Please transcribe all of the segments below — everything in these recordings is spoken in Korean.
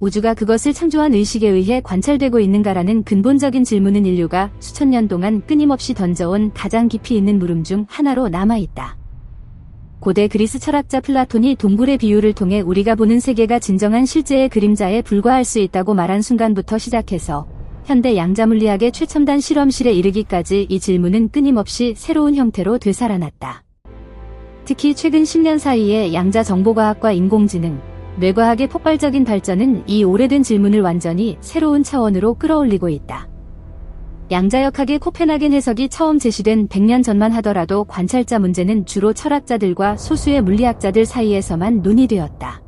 우주가 그것을 창조한 의식에 의해 관찰되고 있는가라는 근본적인 질문은 인류가 수천 년 동안 끊임없이 던져온 가장 깊이 있는 물음 중 하나로 남아있다. 고대 그리스 철학자 플라톤이 동굴의 비유를 통해 우리가 보는 세계가 진정한 실제의 그림자에 불과할 수 있다고 말한 순간부터 시작해서 현대 양자물리학의 최첨단 실험실에 이르기까지 이 질문은 끊임없이 새로운 형태로 되살아났다. 특히 최근 10년 사이에 양자정보과학과 인공지능, 뇌과학의 폭발적인 발전은 이 오래된 질문을 완전히 새로운 차원으로 끌어올리고 있다. 양자역학의 코펜하겐 해석이 처음 제시된 100년 전만 하더라도 관찰자 문제는 주로 철학자들과 소수의 물리학자들 사이에서만 논의되었다.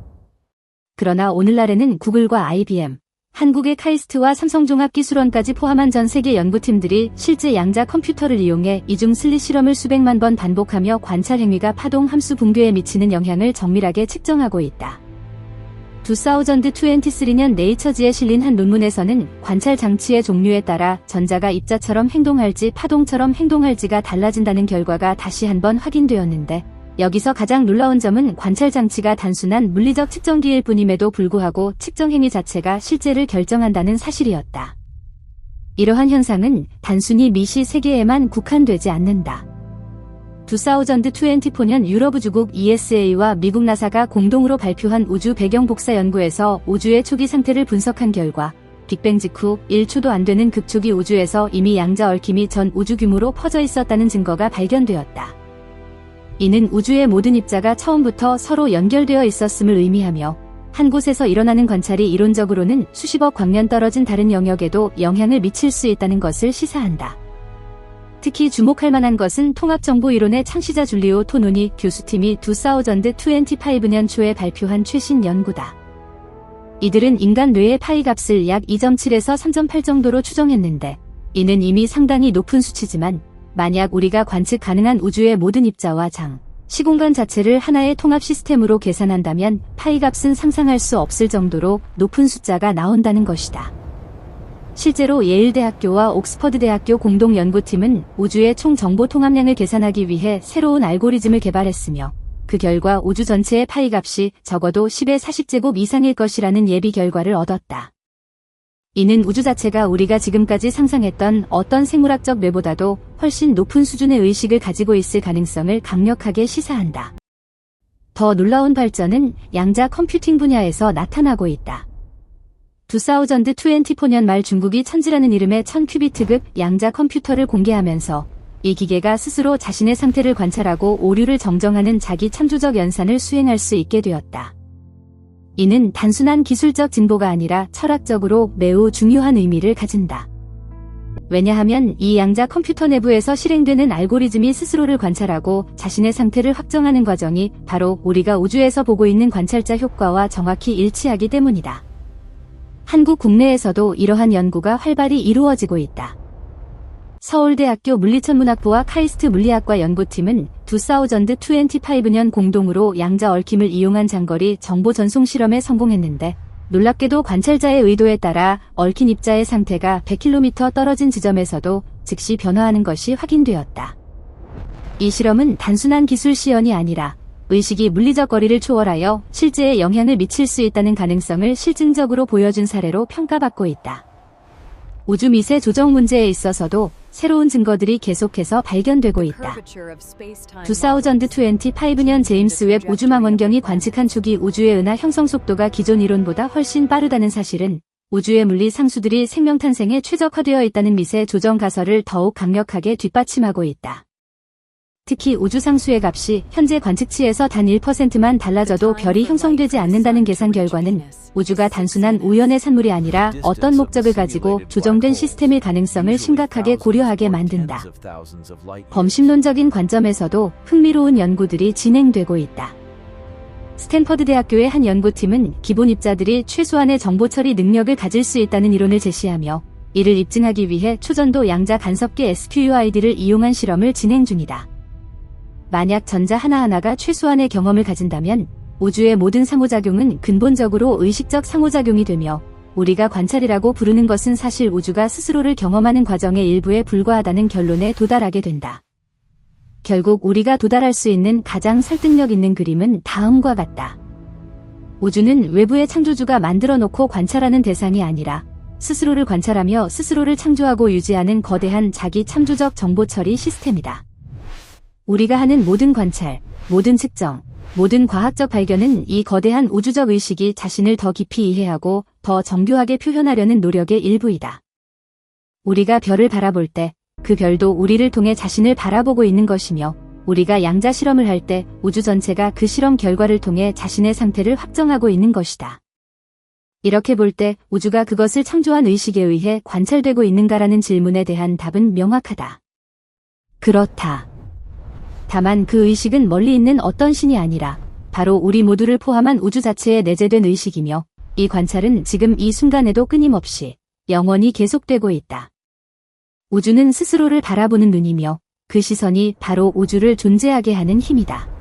그러나 오늘날에는 구글과 IBM, 한국의 카이스트와 삼성종합기술원까지 포함한 전 세계 연구팀들이 실제 양자 컴퓨터를 이용해 이중 슬릿 실험을 수백만 번 반복하며 관찰 행위가 파동 함수 붕괴에 미치는 영향을 정밀하게 측정하고 있다. 2023년 네이처지에 실린 한 논문에서는 관찰 장치의 종류에 따라 전자가 입자처럼 행동할지 파동처럼 행동할지가 달라진다는 결과가 다시 한번 확인되었는데, 여기서 가장 놀라운 점은 관찰 장치가 단순한 물리적 측정기일 뿐임에도 불구하고 측정 행위 자체가 실제를 결정한다는 사실이었다. 이러한 현상은 단순히 미시 세계에만 국한되지 않는다. 2024년 유럽 우주국 ESA와 미국 나사가 공동으로 발표한 우주 배경 복사 연구에서 우주의 초기 상태를 분석한 결과 빅뱅 직후 1초도 안 되는 극초기 우주에서 이미 양자 얽힘이 전 우주 규모로 퍼져 있었다는 증거가 발견되었다. 이는 우주의 모든 입자가 처음부터 서로 연결되어 있었음을 의미하며 한 곳에서 일어나는 관찰이 이론적으로는 수십억 광년 떨어진 다른 영역에도 영향을 미칠 수 있다는 것을 시사한다. 특히 주목할 만한 것은 통합정보이론의 창시자 줄리오 토노니 교수팀이 2025년 초에 발표한 최신 연구다. 이들은 인간 뇌의 파이 값을 약 2.7에서 3.8 정도로 추정했는데, 이는 이미 상당히 높은 수치지만 만약 우리가 관측 가능한 우주의 모든 입자와 장, 시공간 자체를 하나의 통합 시스템으로 계산한다면 파이 값은 상상할 수 없을 정도로 높은 숫자가 나온다는 것이다. 실제로 예일대학교와 옥스퍼드대학교 공동연구팀은 우주의 총 정보 통합량을 계산하기 위해 새로운 알고리즘을 개발했으며, 그 결과 우주 전체의 파이 값이 적어도 10의 40제곱 이상일 것이라는 예비 결과를 얻었다. 이는 우주 자체가 우리가 지금까지 상상했던 어떤 생물학적 뇌보다도 훨씬 높은 수준의 의식을 가지고 있을 가능성을 강력하게 시사한다. 더 놀라운 발전은 양자 컴퓨팅 분야에서 나타나고 있다. 2024년 말 중국이 천지라는 이름의 1000큐비트급 양자 컴퓨터를 공개하면서 이 기계가 스스로 자신의 상태를 관찰하고 오류를 정정하는 자기 창조적 연산을 수행할 수 있게 되었다. 이는 단순한 기술적 진보가 아니라 철학적으로 매우 중요한 의미를 가진다. 왜냐하면 이 양자 컴퓨터 내부에서 실행되는 알고리즘이 스스로를 관찰하고 자신의 상태를 확정하는 과정이 바로 우리가 우주에서 보고 있는 관찰자 효과와 정확히 일치하기 때문이다. 한국 국내에서도 이러한 연구가 활발히 이루어지고 있다. 서울대학교 물리천문학부와 카이스트 물리학과 연구팀은 2025년 공동으로 양자 얽힘을 이용한 장거리 정보 전송 실험에 성공했는데, 놀랍게도 관찰자의 의도에 따라 얽힌 입자의 상태가 100km 떨어진 지점에서도 즉시 변화하는 것이 확인되었다. 이 실험은 단순한 기술 시연이 아니라 의식이 물리적 거리를 초월하여 실제에 영향을 미칠 수 있다는 가능성을 실증적으로 보여준 사례로 평가받고 있다. 우주 미세 조정 문제에 있어서도 새로운 증거들이 계속해서 발견되고 있다. 2025년 제임스 웹 우주망원경이 관측한 초기 우주의 은하 형성 속도가 기존 이론보다 훨씬 빠르다는 사실은 우주의 물리 상수들이 생명 탄생에 최적화되어 있다는 미세 조정 가설을 더욱 강력하게 뒷받침하고 있다. 특히 우주 상수의 값이 현재 관측치에서 단 1%만 달라져도 별이 형성되지 않는다는 계산 결과는 우주가 단순한 우연의 산물이 아니라 어떤 목적을 가지고 조정된 시스템일 가능성을 심각하게 고려하게 만든다. 범심론적인 관점에서도 흥미로운 연구들이 진행되고 있다. 스탠퍼드 대학교의 한 연구팀은 기본 입자들이 최소한의 정보 처리 능력을 가질 수 있다는 이론을 제시하며, 이를 입증하기 위해 초전도 양자 간섭계 SQUID를 이용한 실험을 진행 중이다. 만약 전자 하나하나가 최소한의 경험을 가진다면 우주의 모든 상호작용은 근본적으로 의식적 상호작용이 되며, 우리가 관찰이라고 부르는 것은 사실 우주가 스스로를 경험하는 과정의 일부에 불과하다는 결론에 도달하게 된다. 결국 우리가 도달할 수 있는 가장 설득력 있는 그림은 다음과 같다. 우주는 외부의 창조주가 만들어 놓고 관찰하는 대상이 아니라 스스로를 관찰하며 스스로를 창조하고 유지하는 거대한 자기 창조적 정보 처리 시스템이다. 우리가 하는 모든 관찰, 모든 측정, 모든 과학적 발견은 이 거대한 우주적 의식이 자신을 더 깊이 이해하고 더 정교하게 표현하려는 노력의 일부이다. 우리가 별을 바라볼 때 그 별도 우리를 통해 자신을 바라보고 있는 것이며, 우리가 양자 실험을 할 때 우주 전체가 그 실험 결과를 통해 자신의 상태를 확정하고 있는 것이다. 이렇게 볼 때 우주가 그것을 창조한 의식에 의해 관찰되고 있는가라는 질문에 대한 답은 명확하다. 그렇다. 다만 그 의식은 멀리 있는 어떤 신이 아니라 바로 우리 모두를 포함한 우주 자체에 내재된 의식이며, 이 관찰은 지금 이 순간에도 끊임없이 영원히 계속되고 있다. 우주는 스스로를 바라보는 눈이며 그 시선이 바로 우주를 존재하게 하는 힘이다.